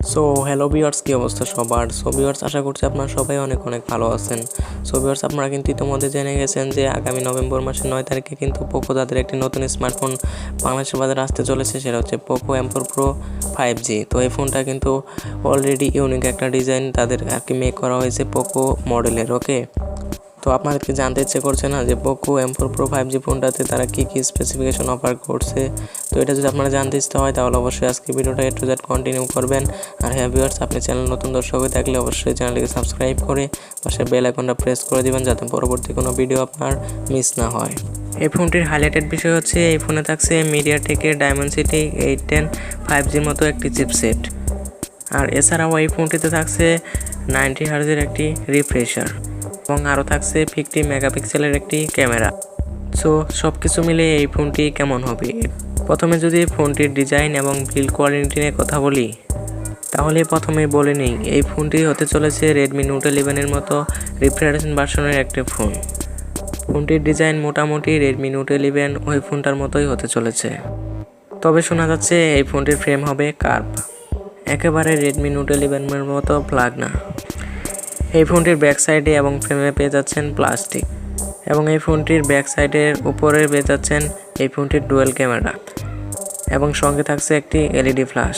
So hello viewers, কী অবস্থা সবার? Viewers, আশা করছি আপনারা সবাই অনেক অনেক ভালো আছেন। ভিউয়ার্স, আপনারা কিন্তু ইতিমধ্যে জেনে গেছেন যে আগামী নভেম্বর মাসের 9 তারিখে কিন্তু পোকো তাদের একটি নতুন স্মার্টফোন বাংলাদেশের বাজারে আসতে চলেছে। সেটা হচ্ছে পোকো M4 Pro 5G। তো এই ফোনটা কিন্তু অলরেডি ইউনিক একটা ডিজাইন তাদের আর কি মেক করা হয়েছে পোকো মডেলের। ওকে, তো আপনাদেরকে জানতে ইচ্ছে করছে না যে পোকো M4 Pro 5G ফোনটাতে তারা কী কী স্পেসিফিকেশন অফার করছে? তো এটা যদি আপনারা জানতে ইচ্ছে হয় তাহলে অবশ্যই আজকে ভিডিওটা A to Z কন্টিনিউ করবেন। আর হ্যাঁ ভিউয়ার্স, আপনি চ্যানেল নতুন দর্শক হয়ে থাকলে অবশ্যই চ্যানেলটিকে সাবস্ক্রাইব করে পাশে বেল আইকনটা প্রেস করে দিবেন যাতে পরবর্তী কোনো ভিডিও আপনার মিস না হয়। এই ফোনটির হাইলাইটেড বিষয় হচ্ছে এই ফোনে থাকছে মিডিয়াটেকের ডায়মেনসিটি 810 5Gর মতো একটি চিপসেট। আর এছাড়াও এই ফোনটিতে থাকছে 90 হার্জের একটি রিফ্রেশার এবং আরও থাকছে 50 মেগাপিক্সেলের একটি ক্যামেরা। সো সব কিছু মিলে এই ফোনটি কেমন হবে? প্রথমে যদি ফোনটির ডিজাইন এবং বিল্ড কোয়ালিটি নিয়ে কথা বলি তাহলে প্রথমেই বলে নিই এই ফোনটি হতে চলেছে রেডমি নোট 11-এর মতো রিফ্রেশন ভার্সনের একটি ফোন। ফোনটির ডিজাইন মোটামুটি রেডমি নোট 11 ওই ফোনটার মতোই হতে চলেছে, তবে শোনা যাচ্ছে এই ফোনটির ফ্রেম হবে কার্ভ, একেবারে রেডমি নোট 11-এর মতো প্লাগ না। এই ফোনটির ব্যাক সাইডে এবং ফ্রেমে পেয়ে যাচ্ছেন প্লাস্টিক, এবং এই ফোনটির ব্যাক সাইডের উপরে পেয়ে যাচ্ছেন এই ফোনটির ডুয়েল ক্যামেরা এবং সঙ্গে থাকছে একটি এলইডি ফ্ল্যাশ।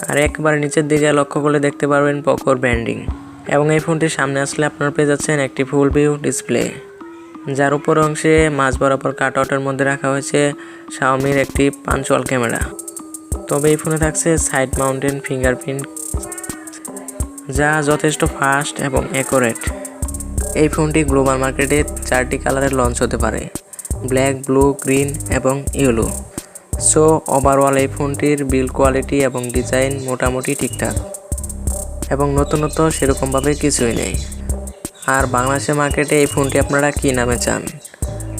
আর একবারে নিচের দিকে লক্ষ্য করলে দেখতে পারবেন পোকোর ব্র্যান্ডিং। এবং এই ফোনটির সামনে আসলে আপনারা পেয়ে যাচ্ছেন একটি ফুল ভিউ ডিসপ্লে, যার উপর অংশে মাঝ বরাবর কাটআউটের মধ্যে রাখা হয়েছে শাওমির একটি পাঞ্চুয়াল ক্যামেরা। তবে এই ফোনে থাকছে সাইড মাউন্টেন ফিঙ্গারপ্রিন্ট, যা যথেষ্ট ফাস্ট এবং অ্যাকুরেট। এই ফোনটি গ্লোবাল মার্কেটে 4টি কালারে লঞ্চ হতে পারে: ব্ল্যাক, ব্লু, গ্রিন এবং ইয়েলো। সো ওভারঅল এই ফোনটির বিল্ড কোয়ালিটি এবং ডিজাইন মোটামুটি ঠিকঠাক এবং নতুনত্ব সেরকমভাবে কিছুই নেই। আর বাংলাদেশের মার্কেটে এই ফোনটি আপনারা কী নামে চান,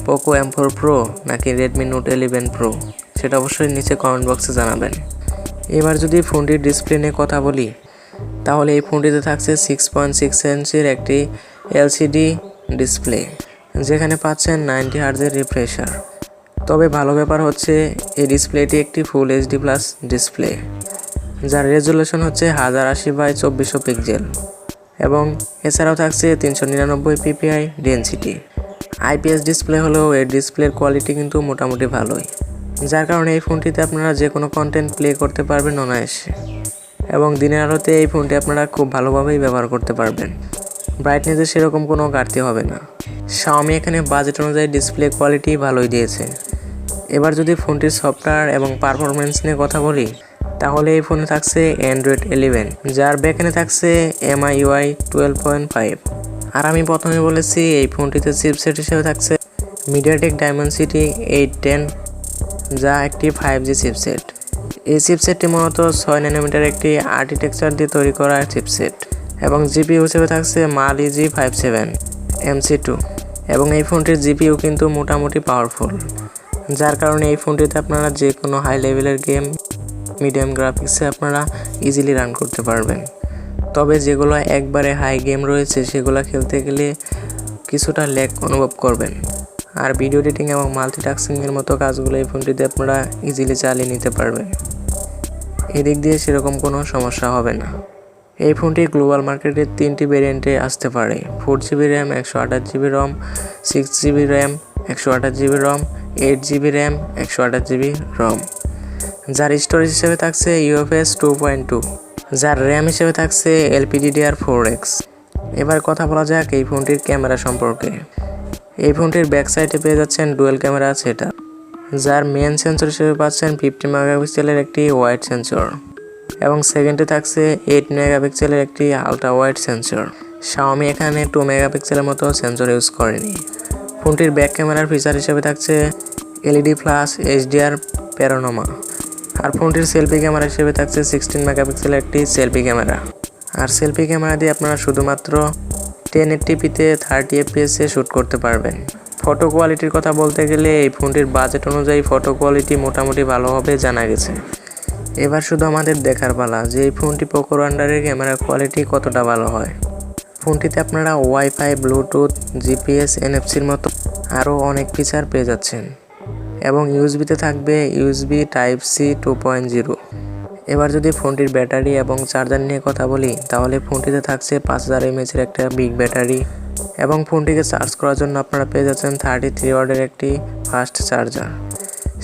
পোকো M4 Pro নাকি রেডমি নোট 11 Pro, সেটা অবশ্যই নিচে কমেন্ট বক্সে জানাবেন। এবার যদি ফোনটির ডিসপ্লে নিয়ে কথা বলি তাহলে এই ফোনটিতে থাকছে 6.6 ইঞ্চির একটি এলসিডি ডিসপ্লে, যেখানে পাচ্ছেন 90 হার্জের রিফ্রেশার। তবে ভালো ব্যাপার হচ্ছে এই ডিসপ্লেটি একটি ফুল এইচডি প্লাস ডিসপ্লে, যার রেজুলেশন হচ্ছে 1080x2400 পিক্সেল, এবং এছাড়াও থাকছে 399 ppi ডেনসিটি। আইপিএস ডিসপ্লে হলেও এর ডিসপ্লের কোয়ালিটি কিন্তু মোটামুটি ভালোই, যার কারণে এই ফোনটিতে আপনারা যে কোনো কন্টেন্ট প্লে করতে পারবেন অনায়াসে, এবং দিনের আলোতে এই ফোনটি আপনারা খুব ভালোভাবেই ব্যবহার করতে পারবেন। ব্রাইটনেসের সেরকম কোনো ঘাটতি হবে না। শাওমি এখানে বাজেট অনুযায়ী ডিসপ্লে কোয়ালিটি ভালোই দিয়েছে। এবার যদি ফোনটির সফটওয়্যার এবং পারফরমেন্স নিয়ে কথা বলি তাহলে এই ফোনে থাকছে অ্যান্ড্রয়েড 11, যার ব্যাকএন্ডে থাকছে MIUI 12.5। আর আমি প্রথমে বলেছি এই ফোনটিতে চিপসেট হিসেবে থাকছে মিডিয়াটেক ডায়মেনসিটি 810, যা একটি 5G চিপসেট। এই চিপসেটটি মূলত 6 ন্যানোমিটার একটি আর্কিটেকচার দিয়ে তৈরি করা চিপসেট, এবং জিপিইউ হিসেবে থাকছে Mali G57 MC2। এবং এই ফোনটির জিপিইউ কিন্তু মোটামুটি পাওয়ারফুল, যার কারণে এই ফোনটিতে আপনারা যে কোনো হাই লেভেলের গেম মিডিয়াম গ্রাফিক্সে আপনারা ইজিলি রান করতে পারবেন। তবে যেগুলো একবারে হাই গেম রয়েছে সেগুলো খেলতে গেলে কিছুটা ল্যাগ অনুভব করবেন। আর ভিডিও এডিটিং এবং মাল্টিটাস্কিংয়ের মতো কাজগুলো এই ফোনটিতে আপনারা ইজিলি চালিয়ে নিতে পারবেন, এদিক দিয়ে সেরকম কোনো সমস্যা হবে না। এই ফোনটি গ্লোবাল মার্কেটে 3টি ভেরিয়েন্টে আসতে পারে: 4GB RAM, 128GB ROM, 6GB RAM, 128GB ROM, 8GB RAM, 128GB ROM, যার স্টোরেজ হিসেবে থাকছে UFS 2.2, যার র্যাম হিসেবে থাকছে LPDDR4X। এবার কথা বলা যাক এই ফোনটির ক্যামেরা সম্পর্কে। এই ফোনটির ব্যাক সাইডে পেয়ে যাচ্ছেন ডুয়েল ক্যামেরা সেটআপ, যার মেন সেন্সর হিসেবে পাচ্ছেন 50 মেগাপিক্সেলের একটি ওয়াইড সেন্সর, এবং সেকেন্ডে থাকছে 8 মেগাপিক্সেলের একটি আলট্রা ওয়াইড সেন্সর। শাওমি এখানে 2 মেগাপিক্সেলের মতো সেন্সর ইউজ করেনি। ফোনটির ব্যাক ক্যামেরার ফিচার হিসেবে থাকছে এলইডি ফ্ল্যাশ, HDR প্যানোরামা। আর ফোনটির সেলফি ক্যামেরা হিসেবে থাকছে 16 মেগাপিক্সেলের একটি সেলফি ক্যামেরা। আর সেলফি ক্যামেরা দিয়ে আপনারা শুধুমাত্র 1080p-তে 30 fps-এ শ্যুট করতে পারবেন। ফটো কোয়ালিটির কথা বলতে গেলে এই ফোনটির বাজেট অনুযায়ী ফটো কোয়ালিটি মোটামুটি ভালো হবে জানা গেছে। এবার শুধু আমাদের দেখার পালা যে এই ফোনটি পোকোর আন্ডারের ক্যামেরা কোয়ালিটি কতটা ভালো হয়। ফোনটিতে আপনারা ওয়াইফাই, ব্লুটুথ, জিপিএস, NFC-র মতো আরও অনেক ফিচার পেয়ে যাচ্ছেন, এবং ইউএসবিতে থাকবে USB Type-C 2.0। এবার যদি ফোনটির ব্যাটারি এবং চার্জার নিয়ে কথা বলি, তাহলে ফোনটিতে থাকছে 5000 mAh একটা বিগ ব্যাটারি এবং ফোনটিকে চার্জ করার জন্য আপনারা পেয়ে যাচ্ছেন 33 ওয়াটের একটি ফাস্ট চার্জার।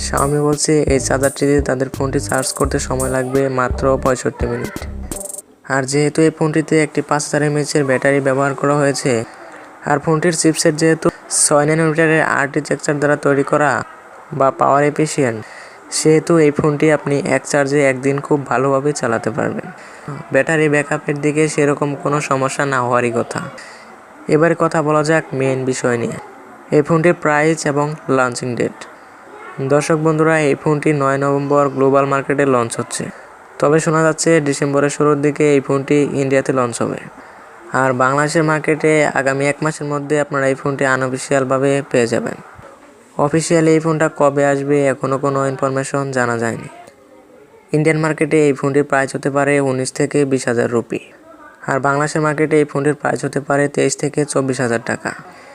Xiaomi বলছে এই চার্জারটি দিয়ে তাদের ফোনটি চার্জ করতে সময় লাগবে মাত্র 65 মিনিট। আর যেহেতু এই ফোনটিতে একটি 5000 mAh এর ব্যাটারি ব্যবহার করা হয়েছে আর ফোনটির চিপসেট যেহেতু 6 ন্যানোমিটারের আর্কিটেকচার দ্বারা তৈরি করা বা পাওয়ার এফিশিয়েন্ট, সেহেতু এই ফোনটি আপনি এক চার্জে একদিন খুব ভালোভাবে চালাতে পারবেন। ব্যাটারি ব্যাকআপের দিকে সেরকম কোনো সমস্যা না হওয়ারই কথা। এবারে কথা বলা যাক মেইন বিষয় নিয়ে, এই ফোনটির প্রাইস এবং লঞ্চিং ডেট। দর্শক বন্ধুরা, এই ফোনটি 9 নভেম্বর গ্লোবাল মার্কেটে লঞ্চ হচ্ছে, তবে শোনা যাচ্ছে ডিসেম্বরের শুরুর দিকে এই ফোনটি ইন্ডিয়াতে লঞ্চ হবে। আর বাংলাদেশের মার্কেটে আগামী 1 মাসের মধ্যে আপনারা এই ফোনটি আনঅফিসিয়ালভাবে পেয়ে যাবেন। অফিসিয়ালি এই ফোনটা কবে আসবে এখনও কোনো ইনফরমেশন জানা যায়নি। ইন্ডিয়ান মার্কেটে এই ফোনটির প্রাইস হতে পারে 19 থেকে 20,000 রুপি, আর বাংলাদেশের মার্কেটে এই ফোনটির প্রাইস হতে পারে 23 থেকে 24,000 টাকা।